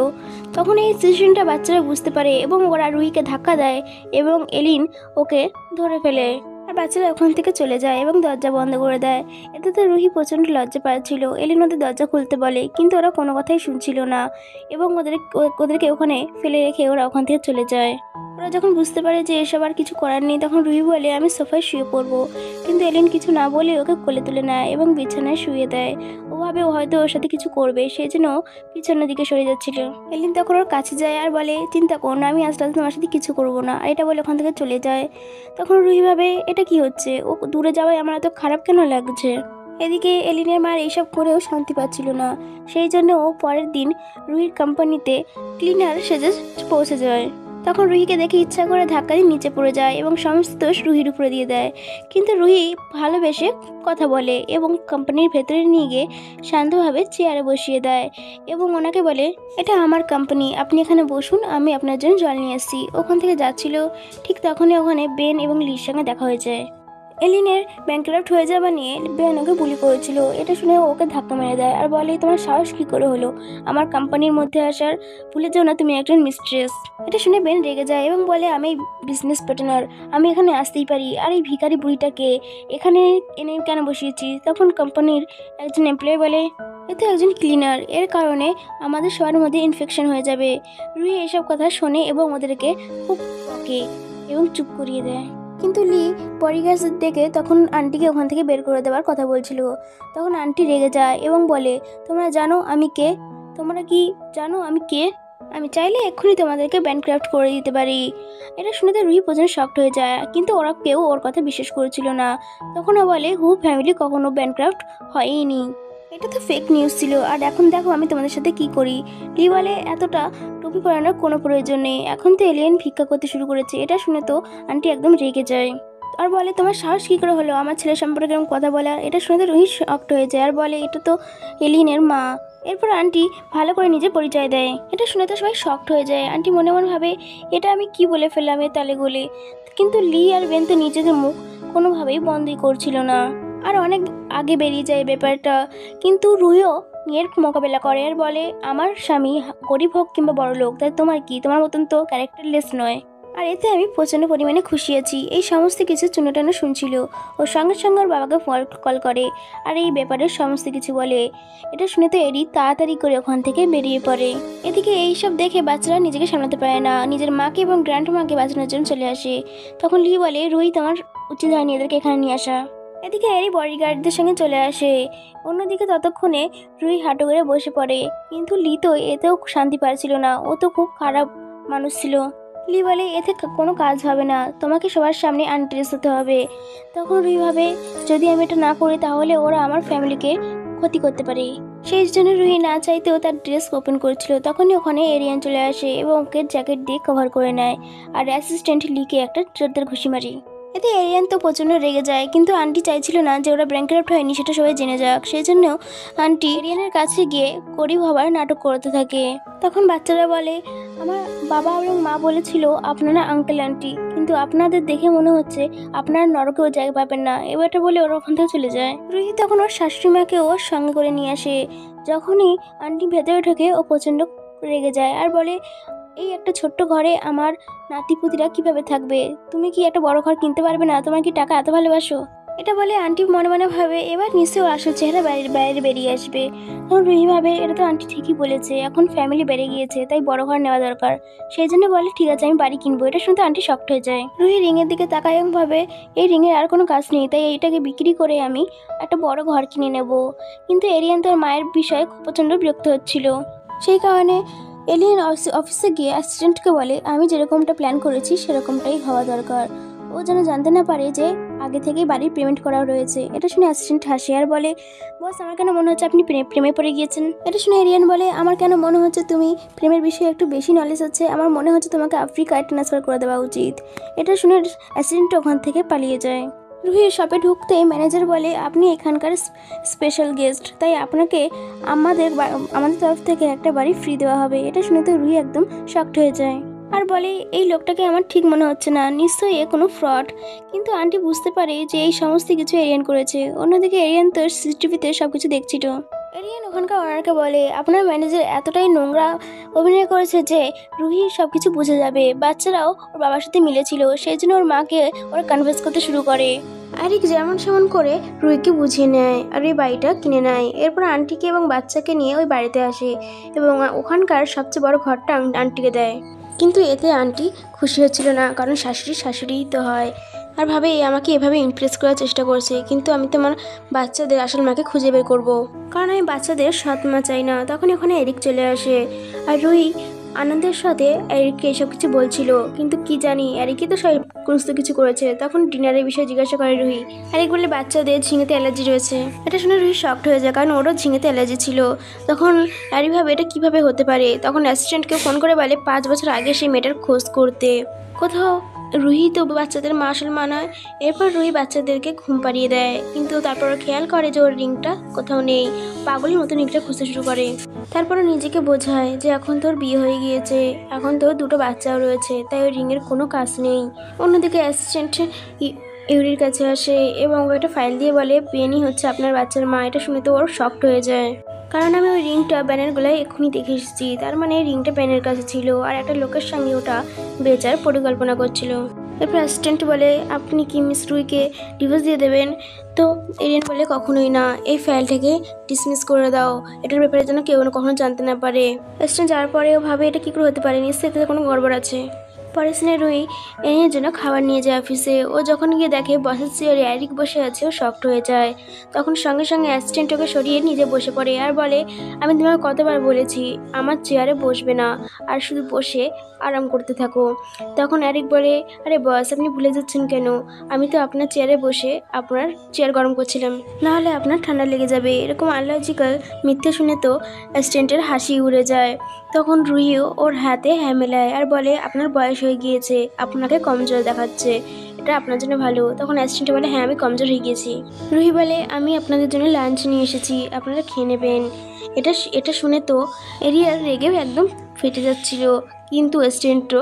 তখন এই সিচুয়েশনটা বাচ্চারা বুঝতে পারে এবং ওরা রুহিকে ধাক্কা দেয় এবং এলিন ওকে ধরে ফেলে। আর বাচ্চারা ওখান থেকে চলে যায় এবং দরজা বন্ধ করে দেয়। এতে তো রুহি প্রচণ্ড লজ্জা পাচ্ছিল। এলিন ওদের দরজা খুলতে বলে, কিন্তু ওরা কোনো কথাই শুনছিল না এবং ওদেরকে ওখানে ফেলে রেখে ওরা ওখান থেকে চলে যায়। ওরা যখন বুঝতে পারে যে এসব আর কিছু করার নেই তখন রুহি বলে আমি সোফায় শুয়ে পড়বো, কিন্তু এলিন কিছু না বলে ওকে কোলে তুলে নেয় এবং বিছানায় শুয়ে দেয়। ও ভাবে ও হয়তো ওর সাথে কিছু করবে, সেই জন্য পিছনের দিকে সরে যাচ্ছিল। এলিন তখন ওর কাছে যায় আর বলে চিন্তা করো না, আমি আজ রাতে তোমার সাথে কিছু করবো না, আর এটা বলে ওখান থেকে চলে যায়। তখন রুহি ভাবে এটা কি হচ্ছে, ও দূরে যাওয়ায় আমার এত খারাপ কেন লাগছে। এদিকে এলিনের মার এইসব করেও শান্তি পাচ্ছিল না, সেই জন্য ও পরের দিন রুহির কোম্পানিতে ক্লিনার সেজে পৌঁছে যায়। তখন রুহিকে দেখে ইচ্ছা করে ধাক্কা দিয়ে নিচে পড়ে যায় এবং সমস্ত দোষ রুহির উপরে দিয়ে দেয়। কিন্তু রুহি ভালোবেসে কথা বলে এবং কোম্পানির ভেতরে নিয়ে গিয়ে শান্তভাবে চেয়ারে বসিয়ে দেয় এবং ওনাকে বলে এটা আমার কোম্পানি, আপনি এখানে বসুন, আমি আপনার জন্য জল নিয়ে এসেছি। ওখান থেকে যাচ্ছিল ঠিক তখনই ওখানে বেন এবং লির সঙ্গে দেখা হয়ে যায়। এলিনের ব্যাংকরাপ্ট হয়ে যাওয়া নিয়ে বেন ওকে বুলি করেছিল। এটা শুনে ওকে ধাক্কা মেরে দেয় আর বলে তোমার সাহস কী করে হলো আমার কোম্পানির মধ্যে আসার, ভুলে যাও না তুমি একজন মিস্ট্রেস। এটা শুনে বেন রেগে যায় এবং বলে আমি বিজনেস পার্টনার, আমি এখানে আসতেই পারি, আর এই ভিখারি বুড়িটাকে এখানে এনে কেন বসিয়েছি। তখন কোম্পানির একজন এমপ্লয়ি বলে এ তো একজন ক্লিনার, এর কারণে আমাদের সবার মধ্যে ইনফেকশন হয়ে যাবে। রুহি এসব কথা শোনে এবং ওদেরকে খুব বকে এবং চুপ করিয়ে দেয়। কিন্তু লি বডিগার্ড দেখে তখন আন্টিকে ওখান থেকে বের করে দেওয়ার কথা বলছিল। তখন আন্টি রেগে যায় এবং বলে তোমরা জানো আমি কে, তোমরা কি জানো আমি কে, আমি চাইলে এক্ষুনি তোমাদেরকে ব্যানক্রাফট করে দিতে পারি। এটা শুনে তো রুহি প্রচণ্ড শকড হয়ে যায়, কিন্তু ওরা কেউ ওর কথা বিশ্বাস করেছিল না। তখন ও বলে হু ফ্যামিলি কখনো ব্যানক্রাফট হয়নি, এটা তো ফেক নিউজ ছিল, আর এখন দেখো আমি তোমাদের সাথে কি করি। লি বলে এতটা টুপি পরানোর কোনো প্রয়োজন নেই, এখন তো এলিয়েন ভিক্ষা করতে শুরু করেছে। এটা শুনে তো আন্টি একদম রেগে যায় আর বলে তোমার সাহস কী করে হলো আমার ছেলে সম্পর্কে এরকম কথা বলার। এটা শুনে তো রুহি শকড হয়ে যায় আর বলে এটা তো এলিয়েনের মা। এরপর আন্টি ভালো করে নিজে পরিচয় দেয়। এটা শুনে তো সবাই শকড হয়ে যায়। আন্টি মনে মনে ভাবে এটা আমি কি বলে ফেললাম এ তালে গোলে, কিন্তু লি আর বেন তো নিজেদের মুখ কোনোভাবেই বন্ধই করছিল না আর অনেক আগে বেরিয়ে যায় ব্যাপারটা। কিন্তু রুহিও এর মোকাবেলা করে আর বলে আমার স্বামী গরিব হোক কিংবা বড় লোক তাই তোমার কি, তোমার মতন তো ক্যারেক্টারলেস নয়, আর এতে আমি প্রচণ্ড পরিমাণে খুশি আছি। এই সমস্ত কিছু চুনোটানো শুনছিল। ওর সঙ্গে সঙ্গে ওর বাবাকে কল করে আর এই ব্যাপারে সমস্ত কিছু বলে। এটা শুনে তো এরি তাড়াতাড়ি করে ওখান থেকে বেরিয়ে পড়ে। এদিকে এইসব দেখে বাচ্চারা নিজেকে সামলাতে পারে না, নিজের মাকে এবং গ্র্যান্ড মাকে বাঁচানোর জন্য চলে আসে। তখন লি বলে রুহি তোমার উচিত হয়নি এদেরকে এখানে নিয়ে আসা। এদিকে এরি বডিগার্ডদের সঙ্গে চলে আসে। অন্যদিকে ততক্ষণে রুহি হাঁটু করে বসে পড়ে, কিন্তু লি তো এতেও শান্তি পাচ্ছিল না, ও তো খুব খারাপ মানুষ ছিল। লি বলে এতে কোনো কাজ হবে না, তোমাকে সবার সামনে আনড্রেস হতে হবে। তখন রুহি ভাবে যদি আমি এটা না করি তাহলে ওরা আমার ফ্যামিলিকে ক্ষতি করতে পারে। সেই জন্য রুহি না চাইতেও তার ড্রেস ওপেন করেছিল। তখনই ওখানে এরিয়ান চলে আসে এবং ওকে জ্যাকেট দিয়ে কভার করে নেয় আর অ্যাসিস্ট্যান্ট লিকে একটা জোরদার ঘুষি মারি। এতে এরিয়ান তো প্রচণ্ড রেগে যায়, কিন্তু আন্টি চাইছিল না যে ওরা ব্যাংকরাপ্ট হয়নি সেটা সবাই জেনে যাক, সেই জন্য আন্টি এরিয়ানের কাছে গিয়ে গরিব হবার নাটক করতে থাকে। তখন বাচ্চারা বলে আমার বাবা এবং মা বলেছিল আপনারা আঙ্কেল আন্টি, কিন্তু আপনাদের দেখে মনে হচ্ছে আপনারা নরকেও জায়গা পাবেন না। এবারটা বলে ওরা ওখান থেকে চলে যায়। রুহি তখন ওর শাশুড়ি মাকে ওর সঙ্গে করে নিয়ে আসে। যখনই আন্টি ভেতরে ঢোকে ও প্রচণ্ড রেগে যায় আর বলে এই একটা ছোট্ট ঘরে আমার নাতিপুতিরা কিভাবে থাকবে, তুমি কি একটা বড় ঘর কিনতে পারবে না, তোমার কি টাকা এত ভালোবাসো। এটা বলে আন্টি মনে মনে ভাবে এবার নিশ্চয়ই ওর আসল চেহারা বাইরে বেরিয়ে আসবে। তখন রুহি ভাবে এটা তো আন্টি ঠিকই বলেছে, এখন ফ্যামিলি বেড়ে গিয়েছে তাই বড় ঘর নেওয়া দরকার। সেই জন্য বলে ঠিক আছে আমি বাড়ি কিনবো। এটা শুনতে আন্টি শকড হয়ে যায়। রুহি রিংয়ের দিকে তাকায় এবং ভাবে এই রিংয়ের আর কোনো কাজ নেই, তাই এইটাকে বিক্রি করে আমি একটা বড় ঘর কিনে নেব। কিন্তু এরিয়ান তার মায়ের বিষয়ে খুব প্রচণ্ড বিরক্ত হচ্ছিল, সেই কারণে এলিয়েন অফিসে গিয়ে অ্যাসিস্ট্যান্টকে বলে আমি যেরকমটা প্ল্যান করেছি সেরকমটাই হওয়া দরকার, ও যেন জানতে না পারে যে আগে থেকেই বাড়ির পেমেন্ট করা রয়েছে। এটা শুনে অ্যাসিস্ট্যান্ট হাসে আর বলে বস আমার কেন মনে হচ্ছে আপনি প্রেমে পড়ে গিয়েছেন। এটা শুনে এরিয়ান বলে আমার কেন মনে হচ্ছে তুমি প্রেমের বিষয়ে একটু বেশি নলেজ আছে, আমার মনে হচ্ছে তোমাকে আফ্রিকায় ট্রান্সফার করে দেওয়া উচিত। এটা শুনে অ্যাসিস্ট্যান্ট ওখান থেকে পালিয়ে যায়। রুহি শপে ঢুকতেই ম্যানেজার বলে, আপনি এখানকার স্পেশাল গেস্ট, তাই আপনাকে আমাদের তরফ থেকে একটা বাড়ি ফ্রি দেওয়া হবে। এটা শুনে তো রুহি একদম শকড হয়ে যায় আর বলে, এই লোকটাকে আমার ঠিক মনে হচ্ছে না, নিশ্চয়ই এ কোনো ফ্রড। কিন্তু আন্টি বুঝতে পারে যে এই সমস্ত কিছু এরিয়ান করেছে। অন্যদিকে এরিয়ান তো সিসিটিভিতে সব কিছু দেখছিল। এরিয়ান ওখানকার ওনারকে বলে, আপনার ম্যানেজার এতটাই নোংরা অভিনয় করেছে যে রুহি সব কিছু বুঝে যাবে। বাচ্চারাও ওর বাবার সাথে মিলেছিল, সেই জন্য ওর মাকে ওরা কনভিন্স করতে শুরু করে। আরিক যেমন সেমন করে রুহিকে বুঝিয়ে নেয় আর ওই বাড়িটা কিনে নেয়। এরপর আন্টিকে এবং বাচ্চাকে নিয়ে ওই বাড়িতে আসে এবং ওখানকার সবচেয়ে বড় ঘরটা আন্টিকে দেয়। কিন্তু এতে আন্টি খুশি হচ্ছিল না, কারণ শাশুড়িই তো হয়। আর ভাবে আমাকে এভাবে ইমপ্রেস করার চেষ্টা করছে, কিন্তু আমি তো আমার বাচ্চাদের আসল মাকে খুঁজে বের করবো, কারণ আমি বাচ্চাদের সৎ মা চাই না। তখন ওখানে এরিক চলে আসে আর রুহি আনন্দের সাথে এরিককে এসব কিছু বলছিল, কিন্তু কি জানি এরিকই তো সমস্ত কিছু করেছে। তখন ডিনারের বিষয়ে জিজ্ঞাসা করে রুহি। এরিক বলে, বাচ্চাদের ঝিঙেতে অ্যালার্জি রয়েছে। এটা শুনে রুহি শকড হয়ে যায়, কারণ ওরও ঝিঙেতে অ্যালার্জি ছিল। তখন এরিক ভাবে এটা কিভাবে হতে পারে। তখন অ্যাসিস্ট্যান্টকে ফোন করে বলে 5 বছর আগে সেই মেয়েটার খোঁজ করতে। কোথাও রুহি তো বাচ্চাদের মা আসল মা নয়। এরপর রুহি বাচ্চাদেরকে ঘুম পাড়িয়ে দেয়, কিন্তু তারপর খেয়াল করে যে ওর রিংটা কোথাও নেই। পাগলের মতো রিংটা খুঁজতে শুরু করে। তারপরে নিজেকে বোঝায় যে এখন তোর বিয়ে হয়ে গিয়েছে, এখন তোর 2টো বাচ্চাও রয়েছে, তাই ওই রিংয়ের কোনো কাজ নেই। অন্যদিকে অ্যাসিস্ট্যান্ট ইউরির কাছে আসে এবং একটা ফাইল দিয়ে বলে, পেনি হচ্ছে আপনার বাচ্চার মা। এটা শুনে তো ওর শকড হয়ে যায়, কারণ আমি ওই রিংটা ব্যানের গলায় এক্ষুনি দেখে এসেছি। তার মানে রিংটা ব্যানের কাছে ছিল আর একটা লোকের সঙ্গে ওটা বেচার পরিকল্পনা করছিল। এরপর অ্যাসিস্ট্যান্ট বলে, আপনি কি মিস রুহিকে ডিভোর্স দিয়ে দেবেন? তো এরিয়ান বলে, কখনোই না, এই ফাইলটাকে ডিসমিস করে দাও, এটার ব্যাপারে যেন কেউ কখনো জানতে না পারে। অ্যাসিস্ট্যান্ট যাওয়ার পরেও ভাবে এটা কী করে হতে পারে, নিশ্চয়ই এতে কোনো গড়বড় আছে। পরের সিনে রুহি এরিয়ানের জন্য খাবার নিয়ে যায় অফিসে। ও যখন গিয়ে দেখে বসের চেয়ারে এরিক বসে আছে, ও শকড হয়ে যায়। তখন সঙ্গে সঙ্গে অ্যাসিস্ট্যান্ট ওকে সরিয়ে নিজে বসে পড়ে আর বলে, আমি তোমাকে কতবার বলেছি আমার চেয়ারে বসবে না, আর শুধু বসে আরাম করতে থাকো। তখন এরিক বলে, আরে বস, আপনি ভুলে যাচ্ছেন কেন? আমি তো আপনার চেয়ারে বসে আপনার চেয়ার গরম করছিলাম, নাহলে আপনার ঠান্ডা লেগে যাবে। এরকম আনলজিক্যাল মিথ্যে শুনে তো অ্যাসিস্ট্যান্টের হাসি উড়ে যায়। তখন রুহিও ওর হাতে হ্যাঁ মেলায় আর বলে, আপনার বয়স হয়ে গিয়েছে, আপনাকে কমজোর দেখাচ্ছে, এটা আপনার জন্য ভালো। তখন অ্যাসিস্ট্যান্ট বলে, হ্যাঁ আমি কমজোর হয়ে গিয়েছি। রুহি বলে, আমি আপনাদের জন্য লাঞ্চ নিয়ে এসেছি, আপনারা খেয়ে নেবেন। এটা শুনে তো এরিয়ার রেগেও একদম ফেটে যাচ্ছিল, কিন্তু অ্যাসিস্ট্যান্টও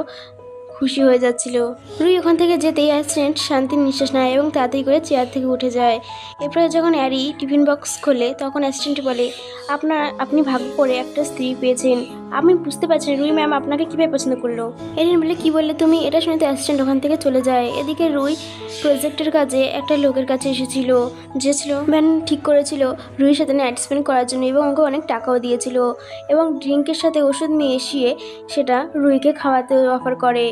খুশি হয়ে যাচ্ছিল। রুহি ওখান থেকে যেতেই অ্যাসিস্ট্যান্ট শান্তির নিঃশ্বাস নেয় এবং তাড়াতাড়ি করে চেয়ার থেকে উঠে যায়। এরপরে যখন অ্যারি টিফিন বক্স খোলে, তখন অ্যাসিস্ট্যান্ট বলে, আপনি ভাগ্য করে একটা স্ত্রী পেয়েছেন। আমি বুঝতে পারছি না রুহি ম্যাম আপনাকে কীভাবে পছন্দ করলো। এরিন বলে, কি বললে তুমি? এটা শুনে তো অ্যাসিস্ট্যান্ট ওখান থেকে চলে যায়। এদিকে রুহি প্রজেক্টের কাজে একটা লোকের কাছে এসেছিল, যে ছিল ম্যান ঠিক করেছিল রুহির সাথে নাইট স্পেন্ড করার জন্য এবং ওকে অনেক টাকাও দিয়েছিল এবং ড্রিঙ্কের সাথে ওষুধ মিশিয়ে সেটা রুহিকে খাওয়াতে অফার করে।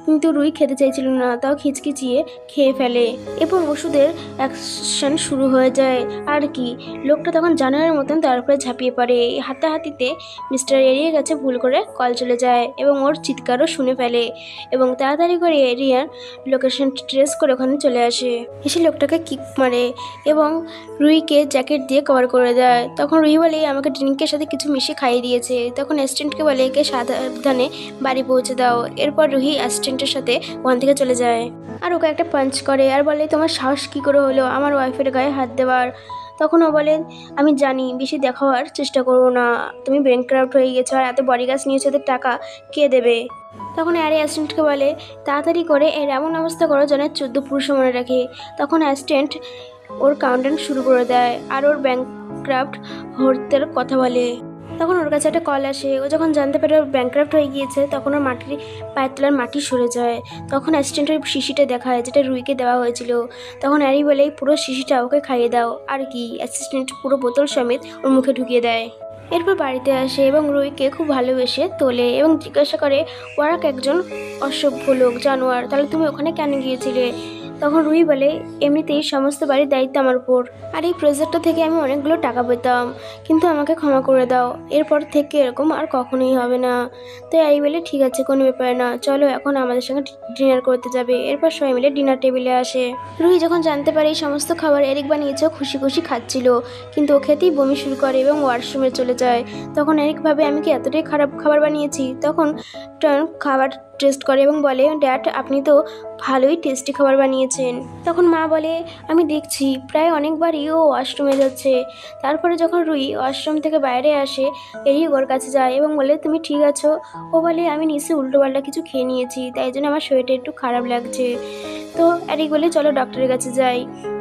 কিন্তু রুহি খেতে চাইছিল না, তাও খিচকিচিয়ে খেয়ে ফেলে এবং ওষুধের অ্যাকশন শুরু হয়ে যায়। আর কি, লোকটা তখন জানোয়ারের মতন তার উপরে ঝাঁপিয়ে পড়ে। হাতাহাতিতে মিস্টার এরিয়ার কাছে ভুল করে কল চলে যায় এবং ওর চিৎকারও শুনে ফেলে এবং তাড়াতাড়ি করে এরিয়ার লোকেশন ট্রেস করে ওখানে চলে আসে। এসে লোকটাকে কিক মারে এবং রুহিকে জ্যাকেট দিয়ে কভার করে দেয়। তখন রুহি বলে, আমাকে ড্রিঙ্কের সাথে কিছু মিশিয়ে খাইয়ে দিয়েছে। তখন অ্যাসিস্ট্যান্টকে বলে, একে সাবধানে বাড়ি পৌঁছে দাও। এরপর রুহি অ্যাসিস্ট্যান্টের সাথে ওখান থেকে চলে যায় আর ওকে একটা পাঞ্চ করে আর বলে, তোমার সাহস কী করে হলো আমার ওয়াইফের গায়ে হাত দেওয়ার? তখন ও বলে, আমি জানি, বেশি দেখাবার চেষ্টা করবো না, তুমি ব্যাংকরাপ্ট হয়ে গেছো আর এত বডি গার্ড নিয়েছো, ওদের টাকা কে দেবে? তখন অ্যারি অ্যাসিস্ট্যান্টকে বলে, তাড়াতাড়ি করে এর এমন অবস্থা করো যেন 14 পুরুষ মনে রাখে। তখন অ্যাসিস্ট্যান্ট ওর কাউন্টডাউন শুরু করে দেয় আর ওর ব্যাংকরাপ্ট হতে কথা বলে। তখন ওর কাছে একটা কল আসে। ও যখন জানতে পারে ওর ব্যাংকরাপ্ট হয়ে গিয়েছে, তখন ওর পায়ের তলার মাটি সরে যায়। তখন অ্যাসিস্ট্যান্টের শিশিটা দেখায় যেটা রুহিকে দেওয়া হয়েছিল। তখন অ্যারি বলে, পুরো শিশিটা ওকে খাইয়ে দাও। আর কি, অ্যাসিস্ট্যান্ট পুরো বোতল সমেত ওর মুখে ঢুকিয়ে দেয়। এরপর বাড়িতে আসে এবং রুহিকে খুব ভালোবেসে তোলে এবং জিজ্ঞাসা করে, ওয়ারাক একজন অসভ্য লোক, জানোয়ার, তাহলে তুমি ওখানে কেন গিয়েছিলে? তখন রুহি বলে, এমনিতেই সমস্ত বাড়ির দায়িত্ব আমার উপর, আর এই প্রজেক্টটা থেকে আমি অনেকগুলো টাকা পেতাম, কিন্তু আমাকে ক্ষমা করে দাও, এরপর থেকে এরকম আর কখনোই হবে না। তো এই বলে, ঠিক আছে, কোনো ব্যাপার না, চলো এখন আমাদের সঙ্গে ডিনার করতে যাবে। এরপর সবাই মিলে ডিনার টেবিলে আসে। রুহি যখন জানতে পারে এই সমস্ত খাবার এরিক বানিয়েছে, খুশি খুশি খাচ্ছিল, কিন্তু ও খেতেই বমি শুরু করে এবং ওয়াশরুমে চলে যায়। তখন এরিক ভাবে, আমি কি এতটাই খারাপ খাবার বানিয়েছি? তখন খাবার টেস্ট করে এবং বলে, ড্যাড আপনি তো ভালোই টেস্টি খাবার বানিয়েছেন। তখন মা বলে, আমি দেখছি প্রায় অনেকবারই ও ওয়াশরুমে যাচ্ছে। তারপরে যখন রুহি ওয়াশরুম থেকে বাইরে আসে, এরি ওর কাছে যায় এবং বলে, তুমি ঠিক আছো? ও বলে, আমি নিশ্চয়ই উল্টোপাল্টা কিছু খেয়ে নিয়েছি, তাই জন্য আমার শরীরটা একটু খারাপ লাগছে। তো এরিক বলে, চলো ডক্টরের কাছে যাই।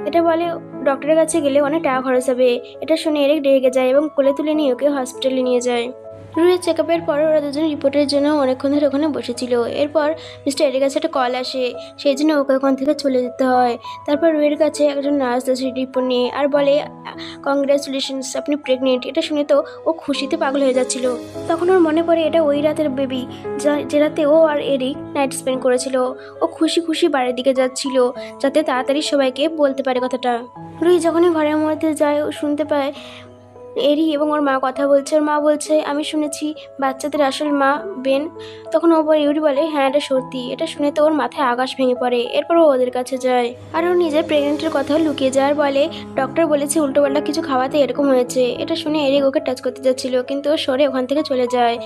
এটা বলে ডক্টরের কাছে গেলে অনেক টাকা খরচ হবে। এটা শুনে এরিক রেগে যায় এবং কোলে তুলে নিয়ে ওকে হসপিটালে নিয়ে যায়। রুহির চেক আপের পর ওরা দুজন রিপোর্টের জন্য অনেকক্ষণ ধরে ওখানে বসেছিল। এরপর মিস্টার এরির কাছে একটা কল আসে, সেই জন্য ওকে ওখান থেকে চলে যেতে হয়। তারপর রুহির কাছে একজন নার্স আসে রিপোর্ট নিয়ে আর বলে, কংগ্রাচুলেশনস, আপনি প্রেগনেন্ট। এটা শুনে তো ও খুশিতে পাগল হয়ে যাচ্ছিল। তখন ওর মনে পড়ে এটা ওই রাতের বেবি যে রাতে ও আর এরিক নাইট স্পেন্ড করেছিল। ও খুশি খুশি বাড়ির দিকে যাচ্ছিল যাতে তাড়াতাড়ি সবাইকে বলতে পারে কথাটা। রুহি যখনই ঘরের মধ্যে যায় ও শুনতে পায় এরি এবং ওর মা কথা বলছে। ওর মা বলছে, আমি শুনেছি বাচ্চাদের আসল মা বেন। তখন ইউরি বলে, হ্যাঁ এটা সত্যি। এটা শুনে তো ওর মাথায় আকাশ ভেঙে পড়ে। এরপর ও ওদের কাছে যায় আর ও নিজের প্রেগনেন্টের কথাও লুকিয়ে যায় আর বলে, ডক্টর বলেছে উল্টোপাল্টা কিছু খাওয়াতে এরকম হয়েছে। এটা শুনে এরিক ওকে টাচ করতে যাচ্ছিল, কিন্তু ও সরে ওখান থেকে চলে যায়।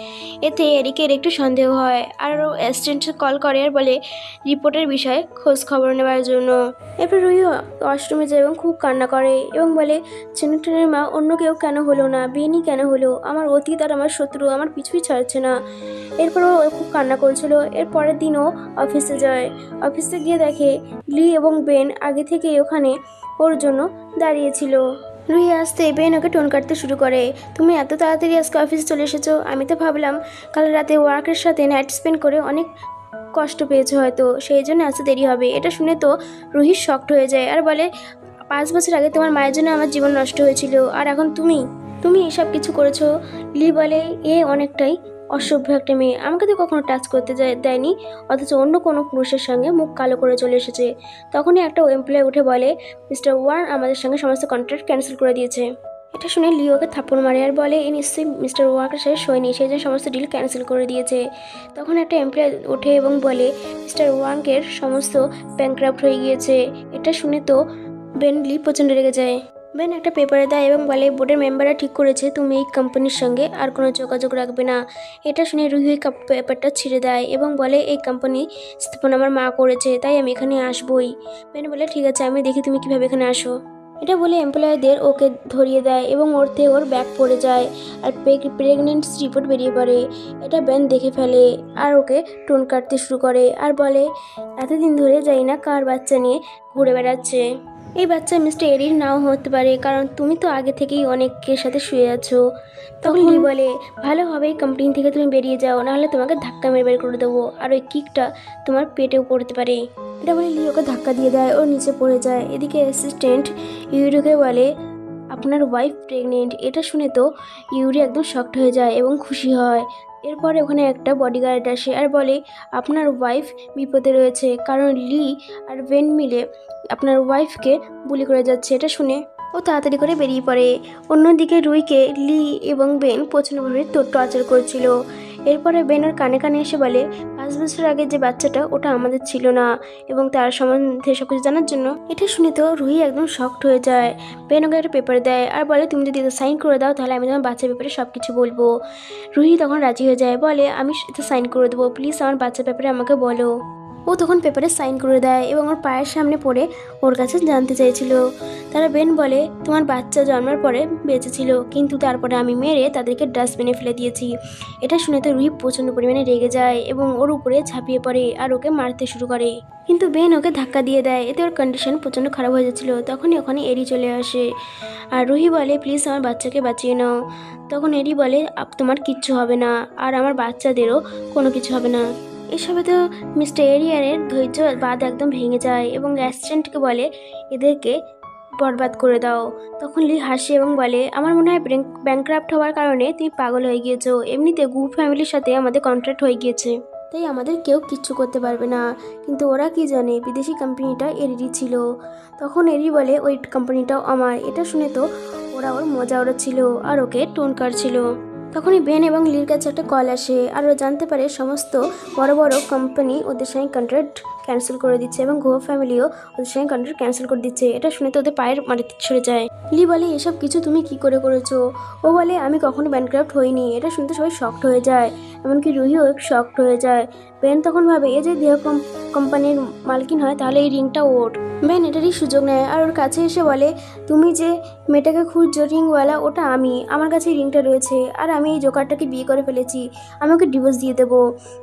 এতে এরিকের একটু সন্দেহ হয় আর ও অ্যাসিস্ট্যান্ট কল করে আর বলে রিপোর্টের বিষয়ে খোঁজ খবর নেওয়ার জন্য। এরপর রুহি ওয়াশরুমে যায় এবং খুব কান্না করে এবং বলে, চেন্নাটেনের মা অন্য কেউ কেন হলো না, বেনই কেন হলো? আমার অতীত আর আমার শত্রু আমার পিছুই ছাড়ছে না। এরপরও খুব কান্না করছিল। এর পরের দিনও অফিসে যায়। অফিসে গিয়ে দেখে লি এবং বেন আগে থেকেই ওখানে ওর জন্য দাঁড়িয়েছিল। রুহি আসতে বেন ওকে টোন কাটতে শুরু করে, তুমি এত তাড়াতাড়ি আজকে অফিসে চলে এসেছো? আমি তো ভাবলাম কাল রাতে ওয়ার্কের সাথে নাইট স্পেন্ড করে অনেক কষ্ট পেয়েছো হয়তো, সেই জন্য আসতে দেরি হবে। এটা শুনে তো রুহি শকড হয়ে যায় আর বলে, 5 বছর আগে তোমার মায়ের জন্য আমার জীবন নষ্ট হয়েছিল, আর এখন তুমি এসব কিছু করেছো। লি বলে, এ অনেকটাই অসভ্য একটা মেয়ে, আমাকে তো কখনো টাচ করতে দেয়নি, অথচ অন্য কোনো পুরুষের সঙ্গে মুখ কালো করে চলে এসেছে। তখনই একটা এমপ্লয়ি উঠে বলে, মিস্টার ওয়ান আমাদের সঙ্গে সমস্ত কন্ট্রাক্ট ক্যান্সেল করে দিয়েছে। এটা শুনে লি ওকে থাপ্পড় মারে আর বলে, এ নিশ্চয়ই মিস্টার ওয়াকের সাথে শোয়নি, সেই জন্য সমস্ত ডিল ক্যান্সেল করে দিয়েছে। তখন একটা এমপ্লয়ি ওঠে এবং বলে, মিস্টার ওয়াঙ্কের সমস্ত ব্যাংক্রাফ্ট হয়ে গিয়েছে। এটা শুনে তো লি প্রচণ্ড রেগে যায়। বেন একটা পেপারে দেয় এবং বলে, বোর্ডের মেম্বাররা ঠিক করেছে তুমি এই কোম্পানির সঙ্গে আর কোনো যোগাযোগ রাখবে না। এটা শুনে রুহি পেপারটা ছিঁড়ে দেয় এবং বলে, এই কোম্পানি স্থাপন আমার মা করেছে, তাই আমি এখানে আসবই। বেন বলে, ঠিক আছে, আমি দেখি তুমি কীভাবে এখানে আসো। এটা বলে এমপ্লয়ীদের ওকে ধরিয়ে দেয় এবং ওর ব্যাগ পড়ে যায় আর প্রেগনেন্সি রিপোর্ট বেরিয়ে পড়ে। এটা বেন দেখে ফেলে আর ওকে টোন কাটতে শুরু করে আর বলে, এতদিন ধরে জানি না কার বাচ্চা নিয়ে ঘুরে বেড়াচ্ছে। এই বাচ্চা মিস্টার এরির নাও হতে পারে, কারণ তুমি তো আগে থেকেই অনেকের সাথে শুয়ে আছো। তখন লি বলে, ভালো হবে এই কোম্পানি থেকে তুমি বেরিয়ে যাও, নাহলে তোমাকে ধাক্কা মেরে বের করে দেবো আর ওই কিকটা তোমার পেটেও পড়তে পারে। এটা বলে লি ওকে ধাক্কা দিয়ে দেয়, ও নিচে পড়ে যায়। এদিকে অ্যাসিস্ট্যান্ট ইউরিকে বলে, আপনার ওয়াইফ প্রেগনেন্ট। এটা শুনে তো ইউরি একদম শকড হয়ে যায় এবং খুশি হয়। এরপরে ওখানে একটা বডিগার্ড আসে আর বলে, আপনার ওয়াইফ বিপদে রয়েছে, কারণ লি আর বেন মিলে আপনার ওয়াইফকে বুলি করে যাচ্ছে। এটা শুনে ও তাড়াতাড়ি করে বেরিয়ে পড়ে। অন্যদিকে রুইকে লি এবং বেন প্রচণ্ডভাবে টর্চার করছিল। এরপরে বেন ওর কানে কানে এসে বলে, 5 বছর আগে যে বাচ্চাটা ওটা আমাদের ছিল না, এবং তার সম্বন্ধে সব কিছু জানার জন্য। এটা শুনে তো রুহি একদম শকড হয়ে যায়। বেন ওকে একটা পেপার দেয় আর বলে, তুমি যদি এটা সাইন করে দাও তাহলে আমি তোমার বাচ্চার ব্যাপারে সব কিছু বলবো। রুহি তখন রাজি হয়ে যায়, বলে, আমি এটা সাইন করে দেবো, প্লিজ আমার বাচ্চার ব্যাপারে আমাকে বলো। ও তখন পেপারে সাইন করে দেয় এবং ওর পায়ের সামনে পড়ে ওর কাছে জানতে চাইছিল। তারা বেন বলে, তোমার বাচ্চা জন্মের পরে বেঁচে ছিল, কিন্তু তারপরে আমি মেরে তাদেরকে ডাস্টবিনে ফেলে দিয়েছি। এটা শুনে তো রুহি প্রচণ্ড পরিমাণে রেগে যায় এবং ওর উপরে ঝাঁপিয়ে পড়ে আর ওকে মারতে শুরু করে, কিন্তু বেন ওকে ধাক্কা দিয়ে দেয়। এতে ওর কন্ডিশন প্রচণ্ড খারাপ হয়ে যাচ্ছিলো। তখনই ওখানে এরি চলে আসে আর রুহি বলে, প্লিজ আমার বাচ্চাকে বাঁচিয়ে নাও। তখন এরি বলে, তোমার কিচ্ছু হবে না আর আমার বাচ্চাদেরও কোনো কিছু হবে না। এসবে তো মিস্টার এরিয়ারের ধৈর্য বাদ একদম ভেঙে যায় এবং অ্যাসিস্ট্যান্টকে বলে, এদেরকে বরবাদ করে দাও। তখন লি হাসে এবং বলে, আমার মনে হয় ব্যাংক্রাফ্ট হওয়ার কারণে তুমি পাগল হয়ে গিয়েছো। এমনিতে গু ফ্যামিলির সাথে আমাদের কন্ট্রাক্ট হয়ে গিয়েছে, তাই আমাদের কেউ কিচ্ছু করতে পারবে না। কিন্তু ওরা কি জানে বিদেশি কোম্পানিটা এরিরই ছিল। তখন এরি বলে, ওই কোম্পানিটাও আমার। এটা শুনে তো ওর মজা ওড়াচ্ছিল আর ওকে টোন কাটছিল। তখনই বেন এবং লির কাছে একটা কল আসে আর ওরা জানতে পারে সমস্ত বড় বড় কোম্পানি ওদের সঙ্গে কন্ট্রাক্ট ক্যান্সেল করে দিচ্ছে এবং গো ফ্যামিলিও ওদের সঙ্গে কন্ট্রাক্ট ক্যান্সেল করে দিচ্ছে। এটা শুনে তো ওদের পায়ের মাটিতে ছড়ে যায়। লি বলে, এসব কিছু তুমি কি করে করেছো? ও বলে, আমি কখনো ব্যাংক্রাফ্ট হইনি। এটা শুনতে সবাই শকড হয়ে যায়, এমনকি রুহিও শকড হয়ে যায়। বেন তখন ভাবে এ যে দেহ কোম্পানির মালকিন হয় তাহলে এই রিংটা ওর। বেন এটারই সুযোগ নেয় আর ওর কাছে এসে বলে, তুমি যে মেয়েটাকে খুঁজছো রিংওয়ালা, ওটা আমি, আমার কাছে রিংটা রয়েছে আর আমি এই জোকারটাকে বিয়ে করে ফেলেছি, আমাকে ডিভোর্স দিয়ে দেবো।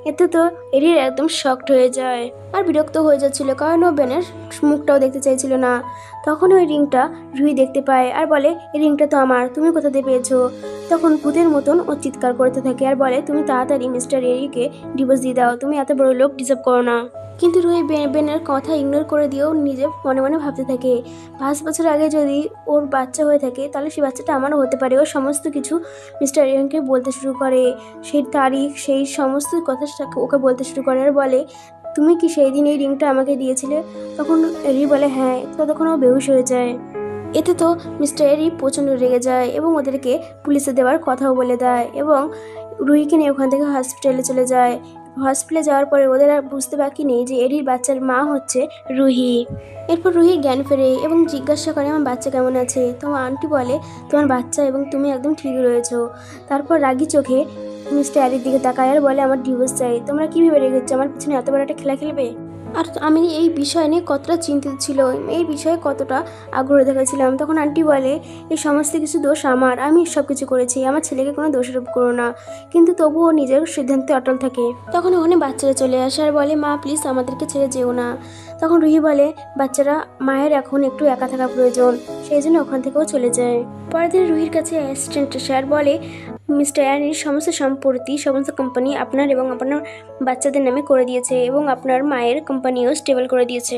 এতে তো এরির একদম শকড হয়ে যায় আর বিরক্ত হয়ে যাচ্ছিল, কারণ ও বেনের মুখটাও দেখতে চাইছিল না। তখন ওই রিংটা রুহি দেখতে পায় আর বলে, এই রিংটা তো আমার, তুমি কোথা দিয়ে পেয়েছো? তখন ভূতের মতন ও চিৎকার করতে থাকে আর বলে, তুমি তাড়াতাড়ি মিস্টার এরিকে ডিভোর্স দিয়ে দাও, তুমি এত বড় লোক ডিজার্ভ করো না। কিন্তু রুহি বেনের কথা ইগনোর করে দিয়েও নিজে মনে মনে ভাবতে থাকে, 5 বছর আগে যদি ওর বাচ্চা হয়ে থাকে তাহলে সেই বাচ্চাটা আমারও হতে পারে। ও সমস্ত কিছু মিস্টার এরিকে বলতে শুরু করে, সেই তারিখ, সেই সমস্ত কথা ওকে বলতে শুরু করে আর বলে, তুমি কি সেই দিন এই রিংটা আমাকে দিয়েছিলে? তখন এরি বলে হ্যাঁ। ততক্ষণ ও বেহুশ হয়ে যায়। এতে তো মিস্টার এরি প্রচণ্ড রেগে যায় এবং ওদেরকে পুলিশে দেওয়ার কথাও বলে দেয় এবং রুহিকে নিয়ে ওখান থেকে হসপিটালে চলে যায়। হসপিটালে যাওয়ার পরে ওদের আর বুঝতে বাকি নেই যে এরির বাচ্চার মা হচ্ছে রুহি। এরপর রুহি জ্ঞান ফেরে এবং জিজ্ঞাসা করে, আমার বাচ্চা কেমন আছে? তোমার আন্টি বলে, তোমার বাচ্চা এবং তুমি একদম ঠিক রয়েছো। তারপর রাগি চোখে মিস্টার এরির দিকে তাকায় আর বলে, আমার ডিভোর্স চাই। তোমরা কী ভেবে রেখেছো আমার পিছনে এত বড় একটা খেলা খেলবে? আর আমি এই বিষয় নিয়ে কতটা চিন্তিত ছিল, এই বিষয়ে কতটা আগ্রহ দেখাচ্ছিলাম। তখন আন্টি বলে, এই সমস্ত কিছু দোষ আমার, আমি সব কিছু করেছি, আমার ছেলেকে কোনো দোষারোপ করো না। কিন্তু তবুও নিজের সিদ্ধান্তে অটল থাকে। তখন ওখানে বাচ্চারা চলে আসে আর বলে, মা প্লিজ আমাদেরকে ছেড়ে যেও না। তখন রুহি বলে, বাচ্চারা মায়ের এখন একটু একা থাকা প্রয়োজন, সেই জন্য ওখান থেকেও চলে যায়। পরের দিন রুহির কাছে অ্যাসিস্ট্যান্ট আসে আর বলে, মিস্টার এরির সমস্ত সম্পত্তি, সমস্ত কোম্পানি আপনার এবং আপনার বাচ্চাদের নামে করে দিয়েছে এবং আপনার মায়ের কোম্পানিও স্টেবল করে দিয়েছে।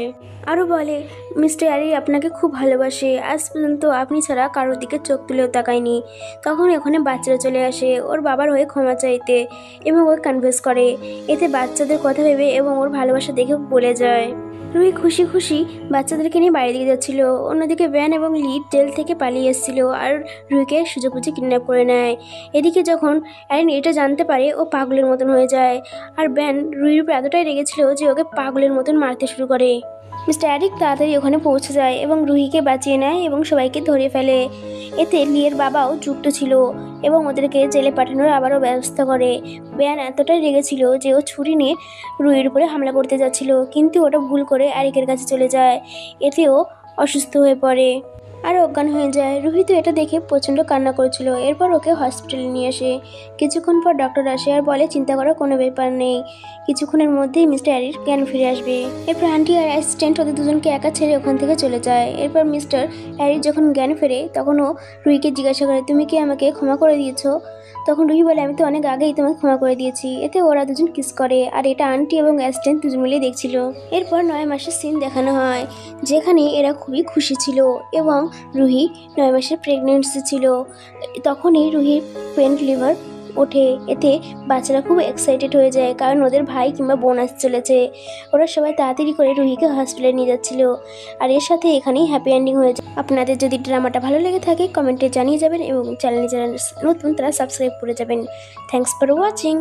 আরও বলে, মিস্টার এরি আপনাকে খুব ভালোবাসে, আজ পর্যন্ত আপনি ছাড়া কারোর দিকে চোখ তুলেও তাকায়নি। তখন ওখানে বাচ্চারা চলে আসে ওর বাবার হয়ে ক্ষমা চাইতে এবং ওকে কনভিন্স করে। এতে বাচ্চাদের কথা ভেবে এবং ওর ভালোবাসা দেখে বলে যায়। রুহি খুশি খুশি বাচ্চাদেরকে নিয়ে বাড়ি দিকে যাচ্ছিল। অন্যদিকে ব্যান এবং লিড জেল থেকে পালিয়ে এসেছিল আর রুহিকে সুযোগ বুঝে কিডন্যাপ করে নেয়। এদিকে যখন অ্যারিন এটা জানতে পারে ও পাগলের মতন হয়ে যায় আর ব্যান রুহির উপর এতটাই রেগেছিল যে ওকে পাগলের মতন মারতে শুরু করে। মিস্টার এরিক তাড়াতাড়ি ওখানে পৌঁছে যায় এবং রুহিকে বাঁচিয়ে নেয় এবং সবাইকে ধরে ফেলে। এতে লিয়ের বাবাও যুক্ত ছিল এবং ওদেরকে জেলে পাঠানোর আবারও ব্যবস্থা করে। ব্যান এতটাই রেগেছিল যে ও ছুরি নিয়ে রুহির উপরে হামলা করতে যাচ্ছিল, কিন্তু ওটা ভুল করে এরিকের কাছে চলে যায়। এতেও অসুস্থ হয়ে পড়ে আর অজ্ঞান হয়ে যায়। রুহি তো এটা দেখে প্রচণ্ড কান্না করেছিল। এরপর ওকে হসপিটালে নিয়ে আসে। কিছুক্ষণ পর ডক্টর আসে আর বলে, চিন্তা করার কোনো ব্যাপার নেই, কিছুক্ষণের মধ্যেই মিস্টার এরির জ্ঞান ফিরে আসবে। এরপর আন্টি আর অ্যাসিস্ট্যান্ট ওদের দুজনকে একা ছেড়ে ওখান থেকে চলে যায়। এরপর মিস্টার এরির যখন জ্ঞান ফেরে তখন ও রুহিকে জিজ্ঞাসা করে, তুমি কি আমাকে ক্ষমা করে দিয়েছো? তখন রুহি বলে, আমি তো অনেক আগেই তোমাকে ক্ষমা করে দিয়েছি। এতে ওরা দুজন কিস করে আর এটা আন্টি এবং অ্যাসিস্ট্যান্ট দুজন মিলেই দেখছিল। এরপর 9 মাসের সিন দেখানো হয় যেখানে এরা খুবই খুশি ছিল এবং রুহি 9 মাসের প্রেগনেন্সি ছিল। তখনই রুহির পেন লিভার ওঠে। এতে বাচ্চারা খুব এক্সাইটেড হয়ে যায়, কারণ ওদের ভাই কিংবা বোন আসতে চলেছে। ওরা সবাই তাড়াতাড়ি করে রুহিকে হসপিটালে নিয়ে যাচ্ছিল। আর এর সাথে এখানেই হ্যাপি এন্ডিং হয়ে যায়। আপনাদের যদি ড্রামাটা ভালো লেগে থাকে কমেন্টে জানিয়ে যাবেন এবং চ্যানেলে যারা নতুন তারা সাবস্ক্রাইব করে যাবেন। Thanks for watching.